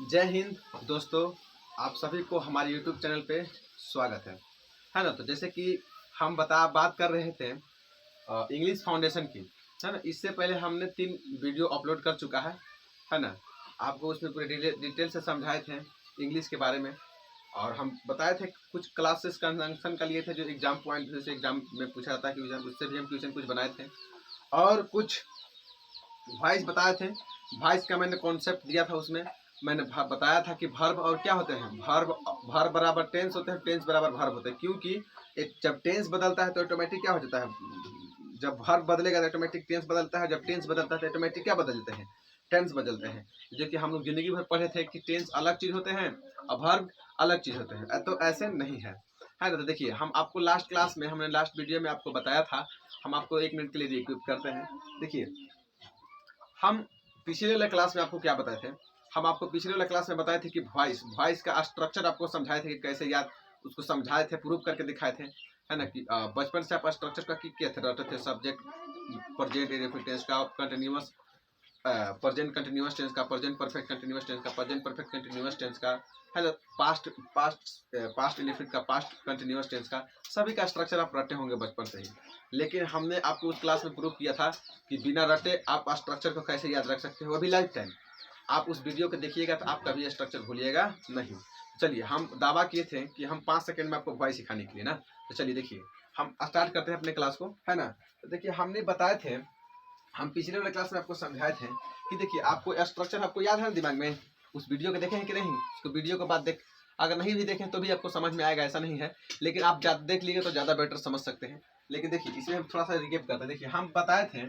जय हिंद दोस्तों, आप सभी को हमारे YouTube चैनल पे स्वागत है ना। तो जैसे कि हम बात कर रहे थे इंग्लिश फाउंडेशन की, है ना। इससे पहले हमने 3 वीडियो अपलोड कर चुका है ना। आपको उसमें पूरे डिटेल से समझाए थे इंग्लिश के बारे में, और हम बताए थे कुछ क्लासेस कंजंक्शन का लिए थे जो एग्जाम पॉइंट जैसे एग्जाम में पूछा था कि उससे भी हम क्वेश्चन कुछ बनाए थे, और कुछ वॉइस बताए थे। वॉइस का मैंने कॉन्सेप्ट दिया था, उसमें मैंने बताया था कि वर्ब और क्या होते हैं, वर्ब बराबर टेंस होते हैं, टेंस बराबर वर्ब होते हैं। क्योंकि जब टेंस बदलता है तो ऑटोमेटिक क्या हो जाता है, जब वर्ब बदलेगा तो ऑटोमेटिक टेंस बदलता है, जब टेंस बदलता है तो ऑटोमेटिक क्या बदलते हैं, टेंस बदलते हैं। जो कि हम लोग जिंदगी भर पढ़े थे कि टेंस अलग चीज होते हैं और वर्ब अलग चीज होते हैं, तो ऐसे नहीं है ना। तो देखिए, हम आपको लास्ट क्लास में, हमने लास्ट वीडियो में आपको बताया था, हम आपको 1 मिनट के लिए रिक्विप करते हैं। देखिए, हम पिछले वाले क्लास में आपको क्या बताए थे, हम आपको पिछले वाले क्लास में बताए थे कि वॉइस का स्ट्रक्चर आपको समझाए थे कि कैसे याद, उसको समझाए थे, प्रूव करके दिखाए थे, है ना। कि बचपन से आप स्ट्रक्चर का क्या थे रहते थे, सब्जेक्ट, प्रेजेंट इंडेफिनिट टेंस का, कंटिन्यूअस प्रेजेंट कंटिन्यूअस टेंस का, प्रेजेंट परफेक्ट कंटिन्यूअस टेंस का, प्रेजेंट परफेक्ट कंटिन्यूअस टेंस का, है ना। पास्ट पास्ट इंडेफिनिट का, पास्ट कंटिन्यूअस टेंस का, सभी का स्ट्रक्चर आप रटे होंगे बचपन से ही। लेकिन हमने आपको उस क्लास में प्रूव किया था कि बिना रटे आप स्ट्रक्चर को कैसे याद रख सकते हो, अभी लाइफ टाइम। आप उस वीडियो को देखिएगा तो आप कभी स्ट्रक्चर भूलिएगा नहीं। चलिए, हम दावा किए थे कि हम 5 सेकंड में आपको वॉइस सिखाने के लिए ना। तो चलिए देखिए, हम स्टार्ट करते हैं अपने क्लास को, है ना। तो देखिए, हमने बताए थे, हम पिछले वाले क्लास में आपको समझाए थे कि देखिए, आपको स्ट्रक्चर आपको याद है ना दिमाग में। उस वीडियो को देखे हैं कि नहीं, उसको वीडियो के बाद देख, अगर नहीं भी देखें तो भी आपको समझ में आएगा, ऐसा नहीं है। लेकिन आप देख लीजिए तो ज़्यादा बेटर समझ सकते हैं। लेकिन देखिए, इसमें हम थोड़ा सा रिकेप करते हैं। देखिए, हम बताए थे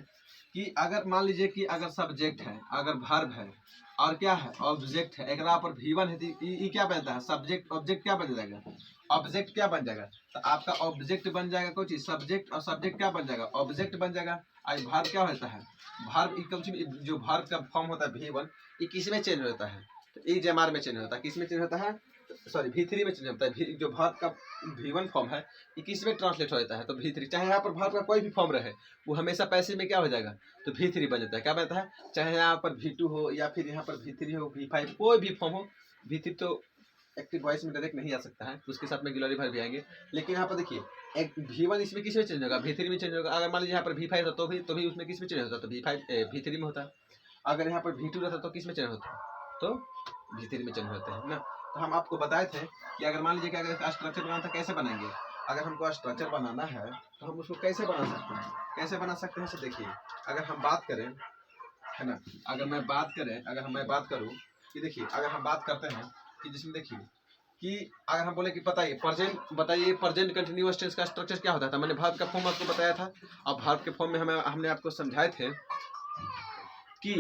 कि अगर मान लीजिए कि अगर सब्जेक्ट है, अगर वर्ब है, और क्या है, ऑब्जेक्ट है, एक पर V1 है, तो ये क्या बनता है, सब्जेक्ट ऑब्जेक्ट क्या बन जाएगा, ऑब्जेक्ट क्या बन जाएगा। तो आपका ऑब्जेक्ट बन जाएगा कोई चीज, सब्जेक्ट, और सब्जेक्ट क्या बन जाएगा, ऑब्जेक्ट बन जाएगा। और वर्ब क्या होता है, वर्ब जो वर्ब का फॉर्म होता है V1, ये किस में चेंज होता है, तो EJMR में चेंज होता है। किस में चेंज होता है, सॉरी V3 में चेंज होता है। जो वर्ब का V1 फॉर्म है, ये किस में ट्रांसलेट हो जाता है, तो V3। चाहे यहाँ पर वर्ब का कोई भी फॉर्म रहे, वो हमेशा पैसिव में क्या हो जाएगा, तो V3 बन जाता है। क्या बनता है, चाहे यहाँ पर V2 हो या फिर यहाँ पर V3 हो, V5, कोई भी फॉर्म हो। V3 तो एक्टिव वॉइस में डायरेक्ट नहीं आ सकता है, उसके साथ में गिलोरी भर भी आएंगे। लेकिन यहाँ पर देखिए, एक V1 इसमें किस में चेंज होगा, V3 में चेंज होगा। अगर मान लीजिए यहाँ पर V5 होता तो भी उसमें किस में चेंज होता, तो V3 में होता। अगर यहाँ पर V2 रहता तो किस में चेंज होता, तो V3 में चेंज होता है ना। तो हम आपको बताए थे कि अगर मान लीजिए कि अगर स्ट्रक्चर बनाना था, कैसे बनाएंगे। अगर हमको स्ट्रक्चर बनाना है तो हम उसको कैसे बना सकते हैं, कैसे बना सकते हैं। देखिए, अगर हम बात करें, है ना, अगर मैं बात करूँ कि देखिए, अगर हम बात करते हैं कि जिसमें देखिए कि अगर हम बोले कि बताइए प्रेजेंट कंटिन्यूअस टेंस का स्ट्रक्चर क्या होता था। मैंने वर्ब का फॉर्म आपको बताया था, और वर्ब के फॉर्म में हमने आपको समझाए थे कि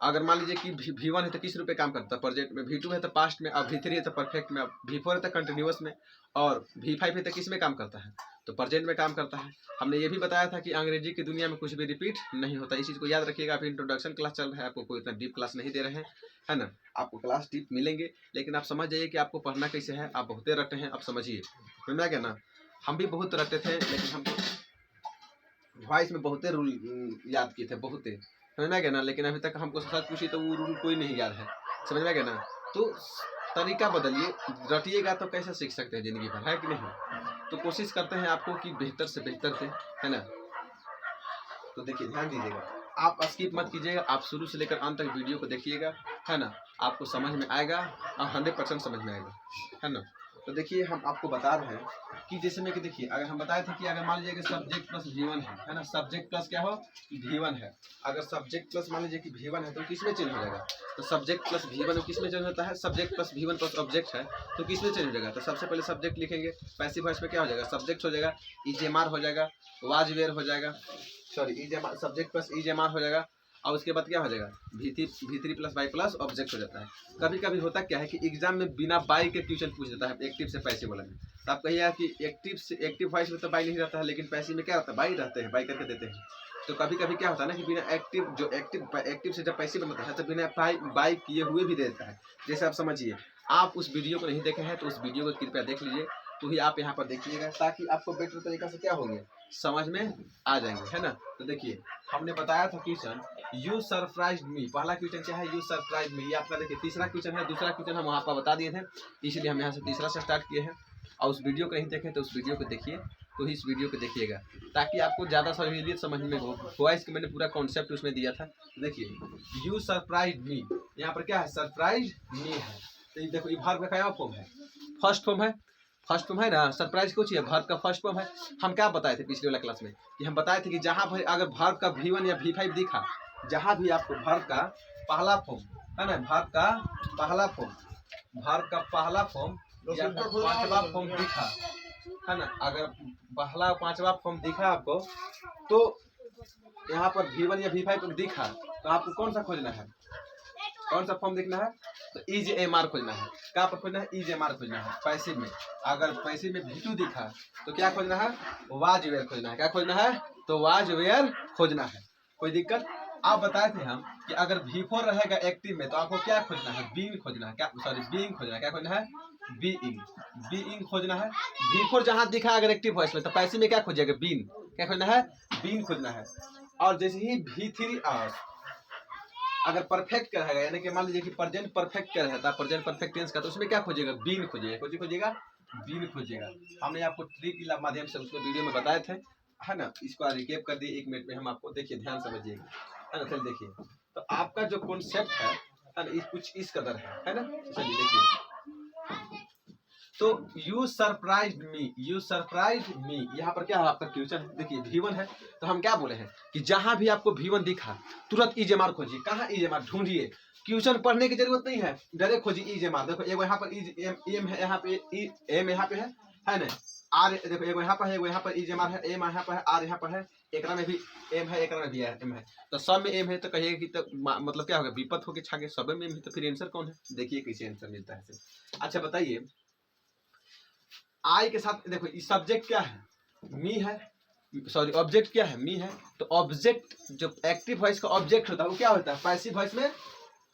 अगर मान लीजिए कि V1 है तो किस रूप में काम करता है, प्रेजेंट में, V2 है तो पास्ट में, और V3 है तो परफेक्ट में, V4 है तो कंटिन्यूअस में, और V5 है तो किस में काम करता है, तो प्रेजेंट में काम करता है। हमने ये भी बताया था कि अंग्रेजी की दुनिया में कुछ भी रिपीट नहीं होता। इस चीज़ को याद रखिएगा। अभी इंट्रोडक्शन क्लास चल रहा है, आपको कोई इतना डीप क्लास नहीं दे रहे हैं, है ना। आपको क्लास डीप मिलेंगे, लेकिन आप समझ जाइए कि आपको पढ़ना कैसे है। आप बहुते रटे हैं, आप समझिए, समझ में आ गया ना। हम भी बहुत रटे थे, लेकिन हमको वॉइस में बहुते रूल याद किए थे, बहुते, समझ में आ गया ना। लेकिन अभी तक हमको सच पूछी तो वो रूल कोई नहीं याद है, समझ में आ गया ना। तो तरीका बदलिए, रटिएगा तो कैसे सीख सकते हैं जिंदगी भर, है कि नहीं। तो कोशिश करते हैं आपको कि बेहतर से बेहतर से, है ना। तो देखिए, ध्यान दीजिएगा, आप स्किप मत कीजिएगा, आप शुरू से लेकर अंत तक वीडियो को देखिएगा, है ना। आपको समझ में आएगा, और 100% समझ में आएगा, है ना। तो देखिए, हम आपको बता रहे हैं कि जैसे में कि देखिए, अगर हम बताए थे कि अगर मान लीजिए कि सब्जेक्ट प्लस V1 है ना, सब्जेक्ट प्लस क्या हो, V1 है। अगर सब्जेक्ट प्लस मान लीजिए कि V1 है तो किस में चेंज हो जाएगा, तो सब्जेक्ट प्लस V1 किस में चेंज होता है, subject plus V1 plus object है तो किस में चेंज हो जाएगा। तो सबसे पहले सब्जेक्ट लिखेंगे, पैसिव वॉइस में क्या हो जाएगा, सब्जेक्ट हो जाएगा, EJMR हो जाएगा, वाज वेयर हो जाएगा, sorry EJMR, subject plus EJMR हो जाएगा। और उसके बाद क्या हो जाएगा, V3 plus by plus object हो जाता है। कभी कभी होता क्या है कि एग्जाम में बिना बाई के क्वेश्चन पूछ देता है, एक्टिव से पैसिव वाला में। तो आप कहिएगा कि एक्टिव वॉइस में तो बाई नहीं रहता है, लेकिन पैसिव में क्या रहता है, बाई रहते हैं, बाई करके देते हैं। तो कभी कभी क्या होता है ना कि बिना एक्टिव से जब पैसिव बनता है तो बिना बाई किए हुए भी दे देता है। जैसे आप समझिए, आप उस वीडियो को नहीं देखे हैं तो उस वीडियो को कृपया देख लीजिए, तो ही आप यहाँ पर देखिएगा, ताकि आपको बेटर तरीका से क्या होंगे समझ में आ जाएंगे, है ना। तो देखिए हमने बताया था क्वेश्चन यू सरप्राइज्ड मी, पहला क्वेश्चन क्या है, यू सरप्राइज्ड मी, ये आपका देखिए तीसरा क्वेश्चन है, दूसरा क्वेश्चन हम वहाँ पर बता दिए थे, इसलिए हम यहाँ से तीसरा से स्टार्ट किए हैं। और उस वीडियो को नहीं देखे तो उस वीडियो को देखिए, तो इस वीडियो को देखिएगा ताकि आपको ज़्यादा सहूलियत समझ में हो। इसके मैंने पूरा कॉन्सेप्ट उसमें दिया था। देखिए यू सरप्राइज्ड मी, यहाँ पर क्या है, सरप्राइज मी है। तो ये देखो ये वर्ब का क्या फॉर्म है, फर्स्ट फॉर्म है, फर्स्ट फॉर्म है ना। सरप्राइज कुछ है, वर्ब का फर्स्ट फॉर्म है। हम क्या बताए थे पिछले वाला क्लास में कि हम बताए थे कि जहाँ पर अगर वर्ब का V1 या V5 दिखा, जहाँ भी आपको वर्ब का पहला फॉर्म है ना, वर्ब का पहला फॉर्म, वर्ब का पहला फॉर्म या पांचवा फॉर्म दिखा, है ना, अगर पहला पांचवा फॉर्म दिखा आपको, तो यहाँ पर V1 या V5 दिखा, तो आपको कौन सा खोजना है, कौन सा फॉर्म देखना है, तो EJMR खोजना है। कहाँ पर खोजना है, EJMR खोजना है पैसिव में। अगर पैसिव में V2 दिखा तो क्या खोजना है, वाज वेयर खोजना है। क्या खोजना है, तो वाज वेयर खोजना है। कोई दिक्कत। आप बताए थे हम कि अगर V4 रहेगा एक्टिव में तो आपको क्या खोजना है, बीइंग खोजना है, क्या सॉरी बीइंग खोजना है। क्या खोजना है, बीइंग, बीइंग खोजना है। V4 जहाँ दिखा अगर एक्टिव वॉइस में तो पैसिव में क्या खोजेगा, बीइंग। क्या खोजना है, बीइंग खोजना है। और जैसे ही V3 अगर परफेक्ट का रहेगा, यानी कि मान लीजिए कि प्रेजेंट परफेक्ट का रहता है, प्रेजेंट परफेक्ट टेंस का, तो उसमें क्या खोजेगा, बीन खोजेगा। कुछ खोजेगा, बीन खोजेगा। हमने आपको ट्रिक के माध्यम से उसको वीडियो में बताए थे, है ना। इसको रिकेप कर दिए 1 मिनट में हम आपको, देखिए ध्यान समझिएगा, है ना। चलिए देखिए, तो आपका जो कॉन्सेप्ट है ना, कुछ इस कदर है ना। चलिए देखिए, तो you surprised me, you surprised me, यहाँ पर क्या है आपका क्वेश्चन है। देखिए V1 है, तो हम क्या बोले हैं कि जहां भी आपको V1 दिखा तुरंत EJMR खोजिए। कहाँ EJMR ढूंढिए, क्वेश्चन पढ़ने की जरूरत नहीं है, डायरेक्ट खोजिए EJMR। देखो एगो यहाँ पर एम है, यहाँ पे एम यहाँ पे है ना। आर देखो एगो यहाँ पर है, एगो यहाँ पर EJMR है, एम यहाँ पर है, आर यहाँ पर है, एकरा में भी एम है, एकरा में भी एम है। तो सब में एम है तो कहिए कि तो मतलब क्या होगा, विपत होके छागे, सब में एम है, तो फिर आंसर कौन है। देखिए कैसे आंसर मिलता है। अच्छा बताइए, आई के साथ देखो सब्जेक्ट क्या है, मी है, सॉरी ऑब्जेक्ट क्या है, मी है। तो ऑब्जेक्ट जो एक्टिव वॉइस का ऑब्जेक्ट होता है वो क्या होता है, पैसिव वॉइस में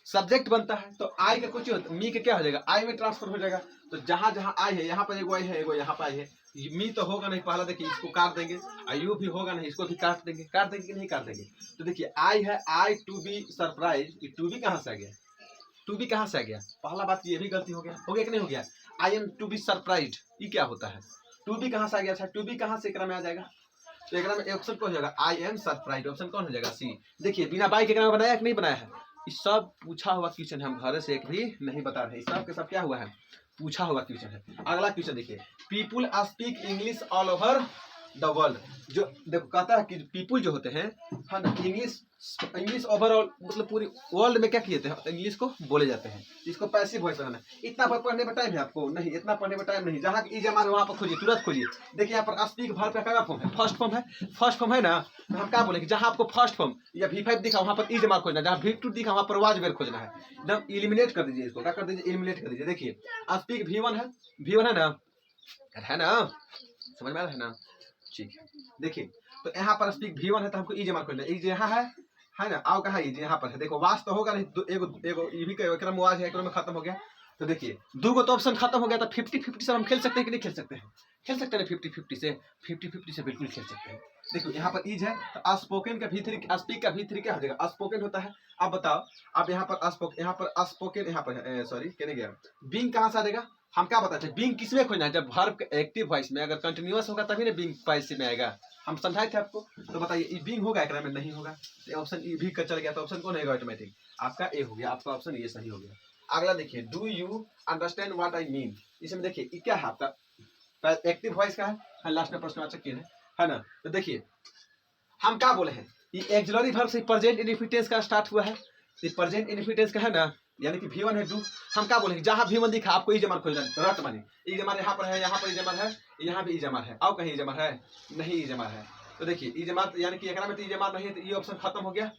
सब्जेक्ट बनता है। तो आई का कुछ होता है, मी के क्या हो जाएगा, आई में ट्रांसफर हो जाएगा। तो जहां जहां आई है, यहाँ पर एगो आई है, एगो यहाँ पर आई है, मी तो होगा नहीं, पहला देखिए इसको काट देंगे, यू भी होगा नहीं, इसको भी काट देंगे। काट देंगे कि नहीं काट देंगे। तो देखिए आई है, I to be surprise, to be कहाँ से आ गया, टू बी कहाँ से आ गया, पहला बात ये भी गलती हो गया कि नहीं हो गया। I am to be surprised, ये क्या होता है, टू बी कहाँ से आ गया, अच्छा टू बी कहाँ से एकरा में आ जाएगा। तो एकरा में ऑप्शन कौन हो जाएगा, आई एम सरप्राइज्ड, ऑप्शन कौन हो जाएगा, सी। देखिए बिना बाई के एकरा में बनाया कि नहीं बनाया है, ये सब पूछा हुआ क्वेश्चन, हम घर से एक भी नहीं बता रहे, सब के सब क्या हुआ है, पूछा हुआ क्वेश्चन है। अगला क्वेश्चन देखिए, people speak English all over the world. जो देखो कहता है कि पीपुल जो होते हैं, हाँ ना, इंग्लिश ओवरऑल मतलब पूरी वर्ल्ड में क्या किए थे, इंग्लिश को बोले जाते हैं। इसको पैसिव वॉइस बनाना है। इतना पढ़ने में टाइम है आपको नहीं, इतना पढ़ने में टाइम नहीं। जहाँ EJMR वहाँ पर खोजिए, तुरंत खोजिए। देखिए यहाँ पर स्पीक वर्ब का क्या फॉर्म है, फर्स्ट फॉर्म है, फर्स्ट फॉर्म है ना। तो हम क्या बोले कि जहाँ आपको फर्स्ट फॉर्म या V5 दिखा वहाँ पर EJMR खोजना है, जहाँ V2 दिखा वहाँ पर वाज वेयर खोजना है। एकदम इलिमिनेट कर दीजिए इसको, क्या कर दीजिए, इलिमिनेट कर दीजिए। देखिए स्पीक V1 है, V1 है ना, समझ में आ रहा है ना, ठीक है। देखिए तो यहाँ पर स्पीक V1 है, तो हमको EJMR खोजना है। यहाँ है ना, आओ कहाँ यहाँ पर है। देखो वास तो होगा नहीं, एगो ये भी एकरा में वाज है, एकरा में खत्म हो गया। तो देखिए दो गो तो ऑप्शन खत्म हो गया, तो 50-50 से हम खेल सकते हैं कि नहीं खेल सकते हैं, खेल सकते हैं 50-50 से, 50-50 से बिल्कुल खेल सकते हैं। देखो यहाँ पर इज है, तो स्पोकन का V3, स्पीक का V3 क्या हो जाएगा, स्पोकन होता है। आप बताओ, आप यहाँ पर स्पोकन, यहाँ पर है, सॉरी कहने गया, बीइंग कहाँ से आ जाएगा। हम क्या बताते हैं, बीइंग किसमें खोजना है, जब वर्ब एक्टिव वॉइस में अगर कंटिन्यूअस होगा तभी ना बीइंग पैसिव में आएगा। हम समझाए थे आपको। तो बताइए बीइंग होगा, एकरा में नहीं होगा, तो ऑप्शन ई भी चल गया। तो ऑप्शन कौन है, ऑटोमेटिक आपका ए हो गया, आपका ऑप्शन ये सही हो गया। अगला देखिए, do you understand what I mean. इसमें देखिए ये क्या है, आपका एक्टिव वॉइस का है, लास्ट में प्रश्नवाचक चिन्ह है ना। तो देखिए हम क्या बोले हैं, ये एक्सिलरी वर्ब से प्रेजेंट इंडेफिनिट का स्टार्ट हुआ है, ये प्रेजेंट इंडेफिनिट का है ना, यानी कि V1 है, डू। हम क्या बोले, जहां V1 दिखा आपको EJMR खोजना है, रट मानी EJMR यहाँ पर है, यहाँ पर EJMR है, यहाँ भी EJMR है। आओ कहीं EJMR है, नहीं EJMR है। तो देखिए EJMR यानी कि एकरा में तो EJMR नहीं है, तो ये ऑप्शन खत्म हो गया।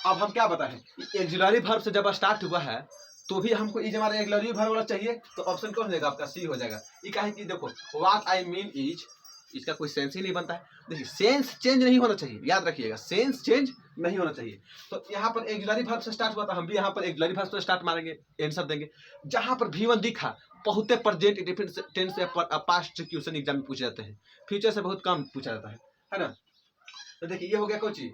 अब हम क्या बताएं, एक्सिलरी वर्ब से जब स्टार्ट हुआ है तो भी हमको EJMR एक्सिलरी वर्ब वाला चाहिए, तो ऑप्शन कौन हो जाएगा, आपका सी हो जाएगा। ये कहा कि देखो व्हाट आई मीन इज, इसका कोई सेंस ही नहीं बनता है। देखिए सेंस चेंज नहीं होना चाहिए, याद रखिएगा, सेंस चेंज नहीं होना चाहिए। तो यहाँ पर एक्सिलरी वर्ब से स्टार्ट हुआ था, हम भी यहाँ पर एक्सिलरी वर्ब से स्टार्ट मारेंगे, आंसर देंगे। जहाँ पर V1 दिखा, बहुते प्रेजेंट इंडेफिनिट टेंस से पास्ट क्वेश्चन एग्जाम में पूछे जाते हैं, फ्यूचर से बहुत कम पूछा जाता है है ना। तो देखिए ये हो गया कोची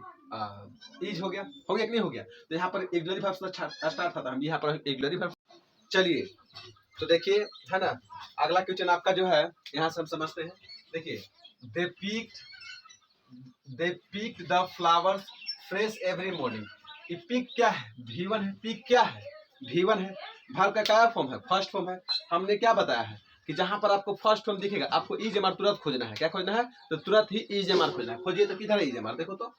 इज हो गया कि नहीं हो गया। तो यहाँ पर ऑक्सिलरी वर्ब स्टार्ट था, हम यहाँ पर ऑक्सिलरी वर्ब। चलिए तो देखिए है ना, अगला क्वेश्चन आपका जो है यहाँ से हम समझते हैं। देखिए they pick the flowers fresh every morning. ये पिक क्या है, V1 है। पिक क्या है, V1 है। वर्ब का क्या फॉर्म है, फर्स्ट फॉर्म है। हमने क्या बताया है कि जहां पर आपको फर्स्ट फॉर्म दिखेगा आपको ईजेमार तुरंत खोजना है। क्या खोजना है, तो तुरंत ही ईजेमार खोजना है। खोजिए तो किधर है ईजेमार, देखो तो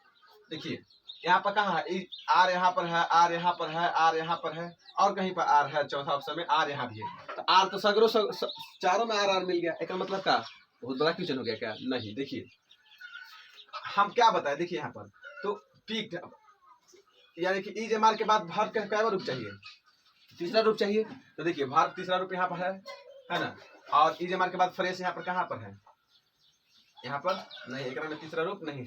देखिए यहाँ पर कहाँ है आर, यहाँ पर है आर, यहाँ पर है आर, यहाँ पर है और कहीं पर आर है। चौथा ऑप्शन में आर यहाँ भी है। तो आर तो सगरों चारों में आर मिल गया। एक मतलब का बहुत बड़ा क्वेश्चन हो गया क्या, नहीं। देखिए हम क्या बताए, देखिए यहाँ पर तो पीक यानी कि इज एम आर के बाद वर्ब का क्या रूप चाहिए, तीसरा रूप चाहिए। तो देखिए वर्ब तीसरा रूप यहाँ पर है ना। और इज एम आर के बाद फ्रेश यहाँ पर कहाँ पर है, यहाँ पर नहीं, एक में तीसरा रूप नहीं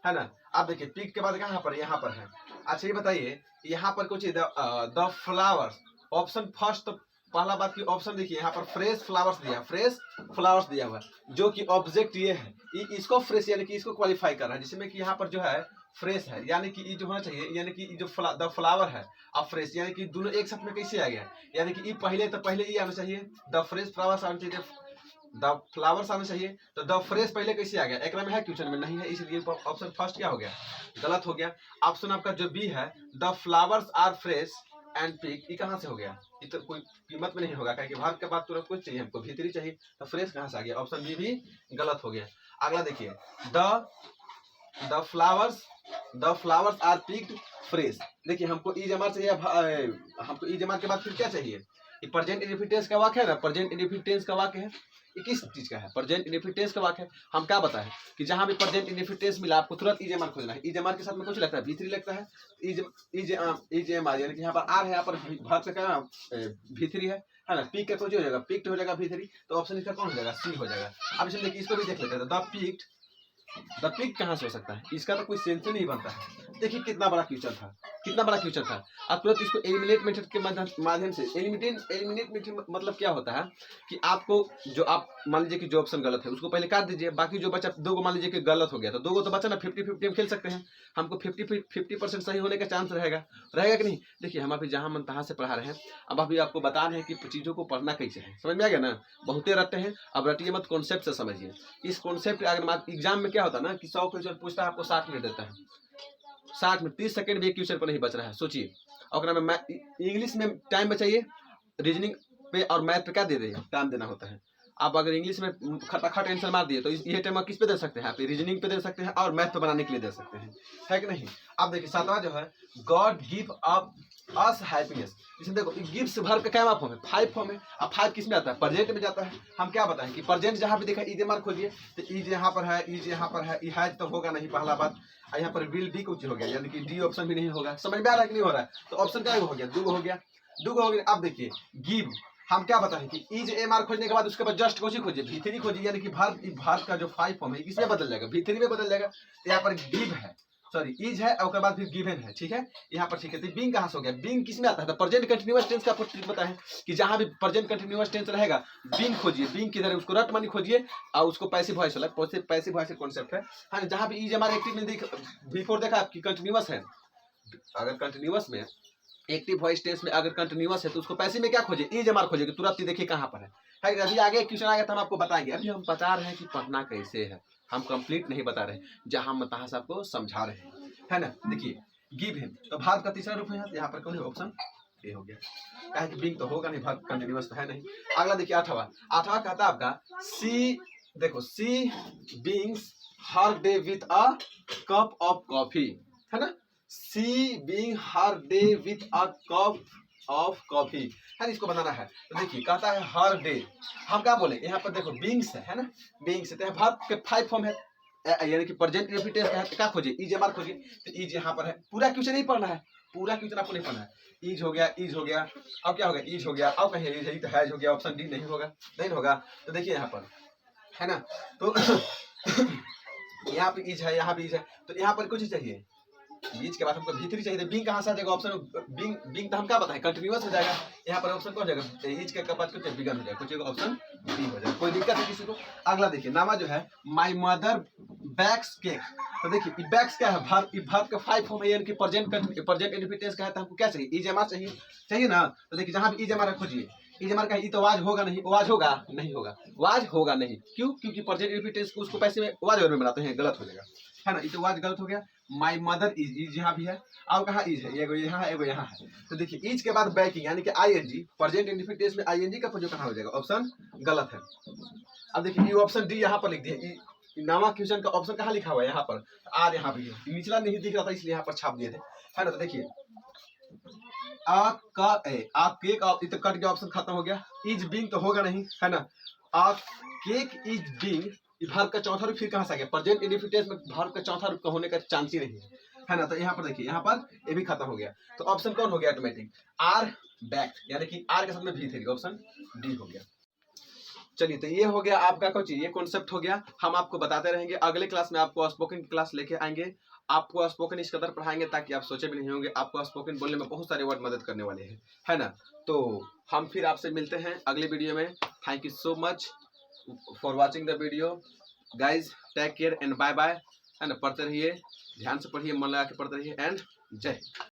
है ना। अब देखिए पीक के बाद कहाँ पर, यहाँ पर है। अच्छा ये बताइए यहाँ पर कुछ द फ्लावर्स, ऑप्शन फर्स्ट तो पहला बात की ऑप्शन देखिए यहाँ पर फ्रेश फ्लावर्स दिया, फ्रेश फ्लावर्स दिया हुआ जो कि ऑब्जेक्ट ये है, इसको फ्रेश यानी कि इसको क्वालिफाई कर रहा है, जिसमें कि यहाँ पर जो है फ्रेश है, यानी कि ये जो होना चाहिए, यानी कि जो द फ्लावर है अब फ्रेश, यानी कि दोनों एक साथ में कैसे आ गया, यानी कि पहले तो पहले ये आना चाहिए, द फ्रेश फ्लावर्स आना चाहिए, द फ्लावर्स आना चाहिए। तो द फ्रेश पहले कैसे आ गया, एक में है, क्वेश्चन में नहीं है, इसलिए ऑप्शन फर्स्ट क्या हो गया, गलत हो गया। ऑप्शन आपका जो बी है the flowers are fresh and pick, ये कहाँ से हो गया, ये तो कोई कीमत में नहीं होगा, क्योंकि वर्ब के बाद तुरंत कुछ चाहिए हमको, भीतरी चाहिए, तो फ्रेश कहाँ से आ गया, ऑप्शन बी भी गलत हो गया। अगला देखिए the flowers are picked fresh. देखिए हमको ई जमा चाहिए, हमको ई जमा के बाद फिर क्या चाहिए, ये प्रेजेंट इंडेफिनिट टेंस का वाक्य है ना, प्रेजेंट इंडेफिनिट टेंस का वाक्य है, ये किस चीज का है, प्रेजेंट इंडेफिनिट टेंस का वाक्य है। हम क्या बताएं कि जहां भी प्रेजेंट इंडेफिनिट टेंस मिला आपको तुरंत ईजेमार खोजना है। ईजेमार के साथ में कुछ लगता है, भीतरी लगता है, ईजेमार यानी कि यहाँ पर आर है, यहाँ पर भाग से क्या भीतरी है ना। पीक का कुछ हो जाएगा, पिक्ड हो जाएगा भीतरी, तो ऑप्शन इसका कौन हो जाएगा, सी हो जाएगा। अब इसमें देखिए इसको भी देख लेते हैं, द पिक कहाँ से हो सकता है, इसका तो कोई सेंस नहीं बनता है। देखिए कितना बड़ा क्वेश्चन था, कितना बड़ा क्वेश्चन था। आप तुरंत इसको एलिमिनेट मेथड के माध्यम से, एलिमिनेट मेथड मतलब क्या होता है कि आपको जो आप मान लीजिए कि जो ऑप्शन गलत है उसको पहले काट दीजिए, बाकी जो बचा दो को मान लीजिए कि गलत हो गया तो दो को तो बचा ना, 50-50 हम खेल सकते हैं, हमको 50% सही होने का चांस रहेगा कि नहीं। देखिए हम अभी जहाँ मन तहाँ से पढ़ा रहे हैं, अब अभी आपको बता रहे हैं कि चीज़ों को पढ़ना कैसे है, समझ में आ गया ना। बहुते रटते हैं, अब रटिए मत, कॉन्सेप्ट से समझिए। इस कॉन्सेप्ट अगर एग्जाम में क्या होता है ना कि 100 क्वेश्चन पूछता है, आपको 60 मिनट देता है, 60 में 30 सेकंड भी एक क्वेश्चन पर नहीं बच रहा है, सोचिए। और में इंग्लिश में टाइम बचाइए, रीजनिंग पे और मैथ पे क्या दे दें, टाइम देना होता है। आप अगर इंग्लिश में खटाखट आंसर मार दिए तो ये टाइम आप किस पे दे सकते हैं, आप रीजनिंग पे दे सकते हैं और मैथ पे बनाने के लिए दे सकते हैं, है कि नहीं। अब देखिए सातवां जो है गॉड गिव अप अस हैप्पीनेस, इसमें देखो गिव्स वर्ब का क्या फॉर्म है, 5 फॉर्म है। अब 5 किस में आता है, प्रेजेंट में जाता है। हम क्या बताएं कि प्रेजेंट जहां पे देखा इज मार्क खोजिए, तो इज यहाँ पर है, इज यहाँ पर है, हैज तो होगा नहीं पहला बात, यहाँ पर विल डी कुछ हो गया, यानी कि डी ऑप्शन भी नहीं होगा। समझ में आ रहा है कि नहीं हो रहा है, तो ऑप्शन क्या हो गया, दो हो गया। अब देखिए गिव, हम क्या बताएं कि इज एम आर खोजने के बाद उसके बाद जस्ट कोची खोजिए, भीतरी खोजिए, यानी कि भारत का जो 5 फॉर्म है इसमें बदल जाएगा, भीतरी में बदल जाएगा। तो यहाँ पर गिव है, सॉरी इज है और उसके बाद फिर गिवन है, ठीक है यहाँ पर, ठीक है। तो बिंग कहाँ से हो गया, बिंग किस में आता है, तो प्रेजेंट कंटीन्यूअस टेंस का आपको ट्रिक बताएं कि जहां भी प्रेजेंट कंटीन्यूअस टेंस रहेगा बिंग खोजिए, बिंग किधर है उसको रट मानी खोजिए और उसको पैसिव वॉइस वाला, पैसिव वॉइस कॉन्सेप्ट है जहां भी इज हमारे एक्टिव में बिफोर देखा आपकी कंटीन्यूअस है, अगर कंटीन्यूअस में एक्टिव वॉइस टेंस में अगर कंटीन्यूअस है तो उसको पैसिव में क्या खोजे, इज एम आर खोजेगी, तुरंत ही देखिए कहाँ पर है। अभी आगे क्वेश्चन आएगा तो हम आपको बताएंगे, अभी हम बता रहे हैं कि पढ़ना कैसे है, हम कंप्लीट नहीं बता रहे, जहां हम तहां से आपको समझा रहे हैं, है ना। देखिए गिव हिम, तो भाग का तीसरा रूप है यहाँ पर कौन है, ऑप्शन ए हो गया, कहे कि बिंग तो होगा नहीं, भाग कंटीन्यूअस तो है नहीं। अगला देखिए आठवां कहता है आपका सी, देखो she begins her day with a cup of coffee, है ना, सी बिंग her day with a cup of coffee, है, इसको बनाना है। तो देखिए कहता है हर डे, हम क्या बोले यहाँ पर देखो बिंग्स है ना, बिंग्स है, तो वर्ब के 5 फॉर्म है, यानी कि प्रेजेंट इंडेफिनिट टेंस है, क्या खोजिए, इज एम आर खोजिए, तो इज यहाँ पर है। पूरा क्वेश्चन नहीं पढ़ना है, पूरा क्वेश्चन आपको नहीं पढ़ना है, इज हो गया, अब क्या हो गया, इज हो गया, अब कहीं इज तो हैज हो गया, ऑप्शन डी नहीं होगा। तो देखिए यहाँ पर है ना, तो यहाँ पे इज है, यहाँ पे इज है, तो यहाँ पर कुछ चाहिए, बीच के बाद हमको भीतरी चाहिए, बिंग कहाँ से आ जाएगा, ऑप्शन बिंग तो हम क्या बताएं कंटीन्यूअस हो जाएगा, यहाँ पर ऑप्शन कौन हो जाएगा, इज के बाद कुछ बिगन हो जाएगा, कुछ ऑप्शन बी हो जाएगा, कोई दिक्कत है किसी को। अगला देखिए नामा जो है माय मदर बैक्स केक। तो देखिए बैक्स क्या है, वर्ब का 5 फॉर्म है, यानी कि प्रेजेंट इंडेफिनिट टेंस का है, तो हमको क्या चाहिए, इज एम आर चाहिए ना। तो देखिए जहां भी इज एम आर खोजिए, इज एम आर का तो वाज होगा नहीं, वाज होगा नहीं, वाज होगा नहीं, क्यों, क्योंकि प्रेजेंट इंडेफिनिट टेंस को उसको पैसे में वाज में बनाते हैं, गलत हो जाएगा, है ना। तो वाज गलत हो गया। माई मदर इज यहाँ भी है, अब कहाँ इज है, एगो यहाँ है एगो यहाँ है। तो देखिए इज के बाद बैकिंग यानी कि I N G, present indefinite tense में आई एन जी का जो कहाँ हो जाएगा, ऑप्शन गलत है। अब देखिए ये ऑप्शन डी यहाँ पर लिख दिया, नामा क्वेश्चन का ऑप्शन कहाँ लिखा हुआ है, यहाँ पर आर, यहाँ भी है, निचला नहीं दिख रहा था इसलिए यहाँ पर छाप दिए थे, है ना। तो देखिए आप केक, आप तो कट के ऑप्शन खत्म हो गया, इज बीइंग तो होगा नहीं, है ना। आप केक इज बीइंग, वर्ब का चौथा रूप फिर कहाँ से आ गया, प्रेजेंट इंडेफिनिट में वर्ब का चौथा रूप का होने का चांस ही नहीं है ना। तो यहाँ पर देखिए, यहाँ पर ये भी खत्म हो गया, तो ऑप्शन कौन हो गया ऑटोमेटिक, आर बैक, यानी कि आर के साथ में भी थी, ऑप्शन डी हो गया। चलिए तो ये हो गया आपका कुछ, ये कॉन्सेप्ट हो गया, हम आपको बताते रहेंगे। अगले क्लास में आपको स्पोकन क्लास लेके आएंगे, आपको स्पोकन इस कदर पढ़ाएंगे ताकि आप सोचे भी नहीं होंगे, आपको स्पोकन बोलने में बहुत सारे वर्ड मदद करने वाले हैं, है ना। तो हम फिर आपसे मिलते हैं अगले वीडियो में। Thank you so much for watching the video guys, take care and bye bye, है ना। पढ़ते रहिए, ध्यान से पढ़िए, मन लगा के पढ़ते रहिए, एंड जय हिंद।